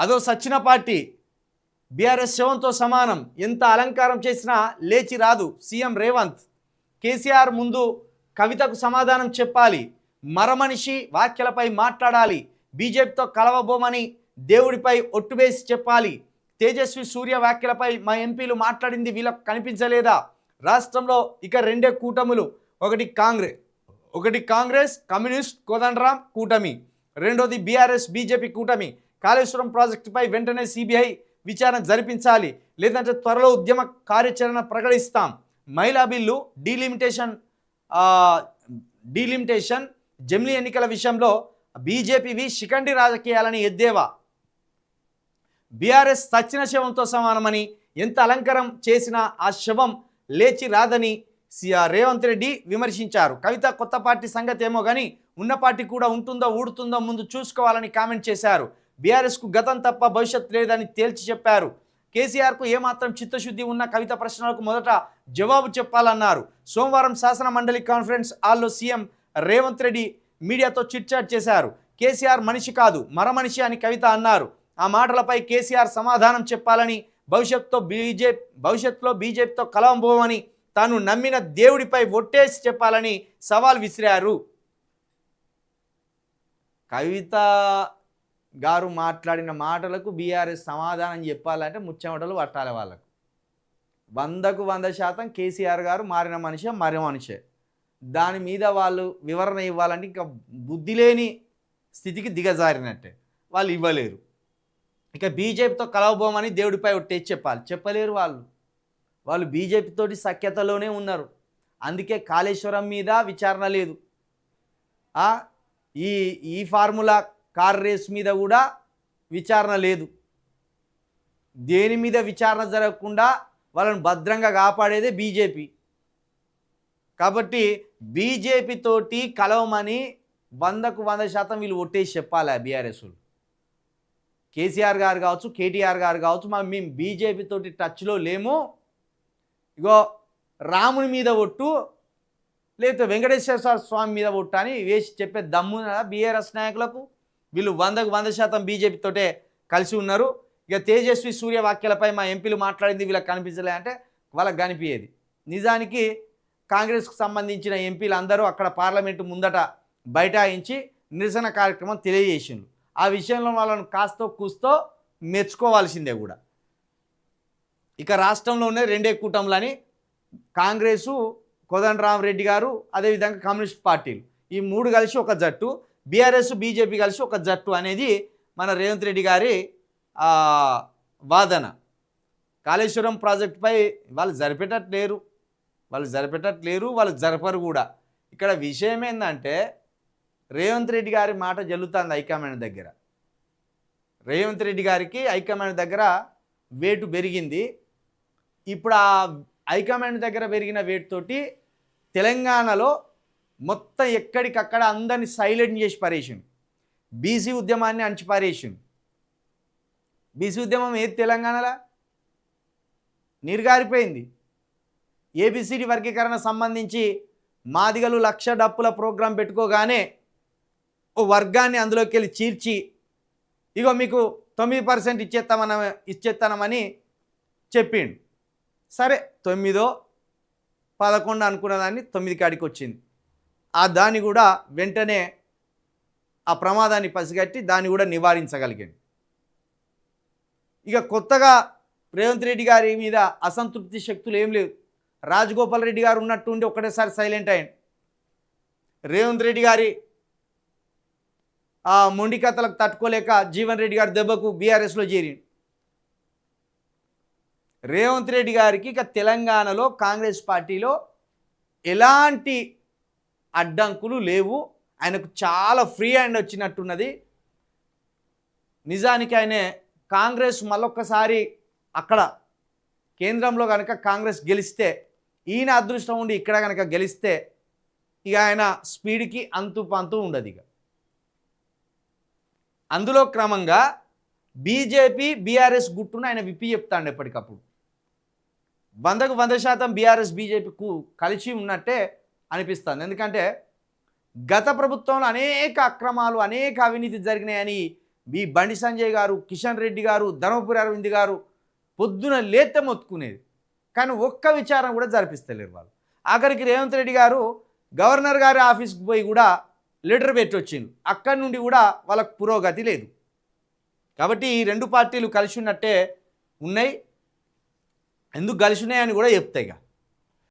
అదో సచ్చిన party. BRS శవంతో సమానం. ఎంత అలంకారం చేసినా లేచి రాదు సీఎం రేవంత్. కేసీఆర్ ముందు కవితకు సమాధానం చెప్పాలి. మరమనిషి వ్యాఖ్యలపై మాట్లాడాలి. బీజేపీతో కలవబోమని దేవుడిపై ఒట్టు వేసి చెప్పాలి. తేజస్వి సూర్య వ్యాఖ్యలపై మా ఎంపీలు మాట్లాడింది వీళ్ళకు కనిపించలేదా? రాష్ట్రంలో ఇక రెండే కూటములు. ఒకటి కాంగ్రెస్ కమ్యూనిస్ట్ కోదండరాం కూటమి, రెండోది బీఆర్ఎస్ బీజేపీ కూటమి. కాళేశ్వరం ప్రాజెక్టుపై వెంటనే సిబిఐ విచారణ జరిపించాలి, లేదంటే త్వరలో ఉద్యమ కార్యాచరణ ప్రకటిస్తాం. మహిళా బిల్లు డీలిమిటేషన్ జమిలీ ఎన్నికల విషయంలో బీజేపీవి శిఖండి రాజకీయాలని ఎద్దేవా. బీఆర్ఎస్ సచ్చిన శవంతో సమానమని, ఎంత అలంకారం చేసినా ఆ శవం లేచి రాదని రేవంత్ రెడ్డి విమర్శించారు. కవిత కొత్త పార్టీ సంగతి ఏమో కానీ ఉన్న పార్టీ కూడా ఉంటుందో ఊడుతుందో ముందు చూసుకోవాలని కామెంట్ చేశారు. బీఆర్ఎస్కు గతం తప్ప భవిష్యత్ లేదని తేల్చి చెప్పారు. కేసీఆర్కు ఏమాత్రం చిత్తశుద్ధి ఉన్న కవిత ప్రశ్నలకు మొదట జవాబు చెప్పాలన్నారు. సోమవారం శాసన మండలి కాన్ఫరెన్స్ హాల్లో సీఎం రేవంత్ రెడ్డి మీడియాతో చిట్చాట్ చేశారు. కేసీఆర్ మనిషి కాదు మరమనిషి అని కవిత అన్నారు. ఆ మాటలపై కేసీఆర్ సమాధానం చెప్పాలని, భవిష్యత్తులో బీజేపీతో కలవబోమని, తాను నమ్మిన దేవుడిపై ఒట్టేసి చెప్పాలని సవాల్ విసిరారు. కవిత గారు మాట్లాడిన మాటలకు బీఆర్ఎస్ సమాధానం చెప్పాలంటే ముచ్చెమటలు పట్టాలి వాళ్ళకు. 100% కేసీఆర్ గారు మారిన మనిషే మరో మనిషే. దాని మీద వాళ్ళు వివరణ ఇవ్వాలంటే ఇంకా బుద్ధి లేని స్థితికి దిగజారినట్టే. వాళ్ళు ఇవ్వలేరు. ఇక బీజేపీతో కలవబోమని దేవుడిపై ఒట్టేసి చెప్పలేరు. వాళ్ళు బీజేపీతోటి సఖ్యతలోనే ఉన్నారు. అందుకే కాళేశ్వరం మీద విచారణ లేదు. ఈ ఫార్ములా కార్ రేస్ మీద కూడా విచారణ లేదు. దేని మీద విచారణ జరగకుండా వాళ్ళని భద్రంగా కాపాడేదే బీజేపీ. కాబట్టి బీజేపీతోటి కలవమని 100% వీళ్ళు ఒట్టేసి చెప్పాలి. బీఆర్ఎస్ కేసీఆర్ గారు కావచ్చు, కేటీఆర్ గారు కావచ్చు, మేము బీజేపీతోటి టచ్లో లేము, ఇగో రాముని మీద ఒట్టు లేకపోతే వెంకటేశ్వర స్వామి మీద ఒట్టు అని వేసి చెప్పే దమ్ము బీఆర్ఎస్ నాయకులకు. వీళ్ళు 100% బీజేపీతోటే కలిసి ఉన్నారు. ఇక తేజస్వి సూర్య వ్యాఖ్యలపై మా ఎంపీలు మాట్లాడింది వీళ్ళకి కనిపించలే అంటే వాళ్ళకి కనిపించేది. నిజానికి కాంగ్రెస్కు సంబంధించిన ఎంపీలు అందరూ అక్కడ పార్లమెంటు ముందట బైఠాయించి నిరసన కార్యక్రమం తెలియజేసిండ్రు. ఆ విషయంలో వాళ్ళను కాస్తో కూస్తో మెచ్చుకోవాల్సిందే కూడా. ఇక రాష్ట్రంలోనే రెండే కూటములని కాంగ్రెసు, కోదండరాం రెడ్డి గారు, అదేవిధంగా కమ్యూనిస్ట్ పార్టీలు, ఈ మూడు కలిసి ఒక జట్టు, బీఆర్ఎస్ బీజేపీ కలిసి ఒక జట్టు అనేది మన రేవంత్ రెడ్డి గారి వాదన. కాళేశ్వరం ప్రాజెక్టుపై వాళ్ళు జరిపేటట్లేరు, వాళ్ళు జరపరు కూడా. ఇక్కడ విషయం ఏంటంటే రేవంత్ రెడ్డి గారి మాట జల్లుతుంది హైకమాండ్ దగ్గర. రేవంత్ రెడ్డి గారికి హైకమాండ్ దగ్గర వేటు పెరిగింది. ఇప్పుడు ఆ హైకమాండ్ దగ్గర పెరిగిన వేటుతోటి తెలంగాణలో మొత్తం ఎక్కడికక్కడ అందరినీ సైలెంట్ చేసి పారేసిండు. బీసీ ఉద్యమాన్ని అణచిపారేసిండు. బీసీ ఉద్యమం ఏది తెలంగాణలో నీరుగారిపోయింది. ఏబిసిడి వర్గీకరణ సంబంధించి మాదిగలు 1,00,000 డప్పుల ప్రోగ్రాం పెట్టుకోగానే ఓ వర్గాన్ని అందులోకి వెళ్ళి చీల్చి ఇగో మీకు 9% ఇచ్చేస్తామని చెప్పిండు. సరే 9, 11 అనుకున్న దాన్ని 9 కాడికి వచ్చింది. దాన్ని కూడా వెంటనే ఆ ప్రమాదాన్ని పసిగట్టి దాన్ని కూడా నివారించగలిగాడు. ఇక కొత్తగా రేవంత్ రెడ్డి గారి మీద అసంతృప్తి శక్తులు ఏం లేవు. రాజగోపాల్ రెడ్డి గారు ఉన్నట్టుండి ఒకటేసారి సైలెంట్ అయ్యాడు. రేవంత్ రెడ్డి గారి మొండి కథలకు తట్టుకోలేక జీవన్ రెడ్డి గారి దెబ్బకు బీఆర్ఎస్లో చేరిండు. రేవంత్ రెడ్డి గారికి ఇక తెలంగాణలో కాంగ్రెస్ పార్టీలో ఎలాంటి అడ్డంకులు లేవు. ఆయనకు చాలా ఫ్రీ హ్యాండ్ వచ్చినట్టున్నది. నిజానికి ఆయన కాంగ్రెస్ మళ్ళొక్కసారి అక్కడ కేంద్రంలో కనుక కాంగ్రెస్ గెలిస్తే, ఈయన అదృష్టం ఉండి ఇక్కడ కనుక గెలిస్తే ఇక ఆయన స్పీడ్కి అంతు పంతు ఉండదు. ఇక అందులో క్రమంగా బీజేపీ బీఆర్ఎస్ గుట్టును ఆయన విప్పి చెప్తాడు ఎప్పటికప్పుడు. 100% బీఆర్ఎస్ బీజేపీకు కలిసి ఉన్నట్టే అనిపిస్తుంది. ఎందుకంటే గత ప్రభుత్వంలో అనేక అక్రమాలు, అనేక అవినీతి జరిగినాయని మీ బండి సంజయ్ గారు, కిషన్ రెడ్డి గారు, ధర్మపురి అరవింద్ గారు పొద్దున లేత మొత్తుకునేది. కానీ ఒక్క విచారణ కూడా జరిపిస్తలేరు వాళ్ళు. ఆఖరికి రేవంత్ రెడ్డి గారు గవర్నర్ గారి ఆఫీస్కి పోయి కూడా లెటర్ పెట్టి వచ్చిండు. అక్కడి నుండి కూడా వాళ్ళకు పురోగతి లేదు. కాబట్టి ఈ రెండు పార్టీలు కలిసి ఉన్నట్టే ఉన్నాయి. ఎందుకు కలిసి ఉన్నాయని కూడా చెప్తాయి.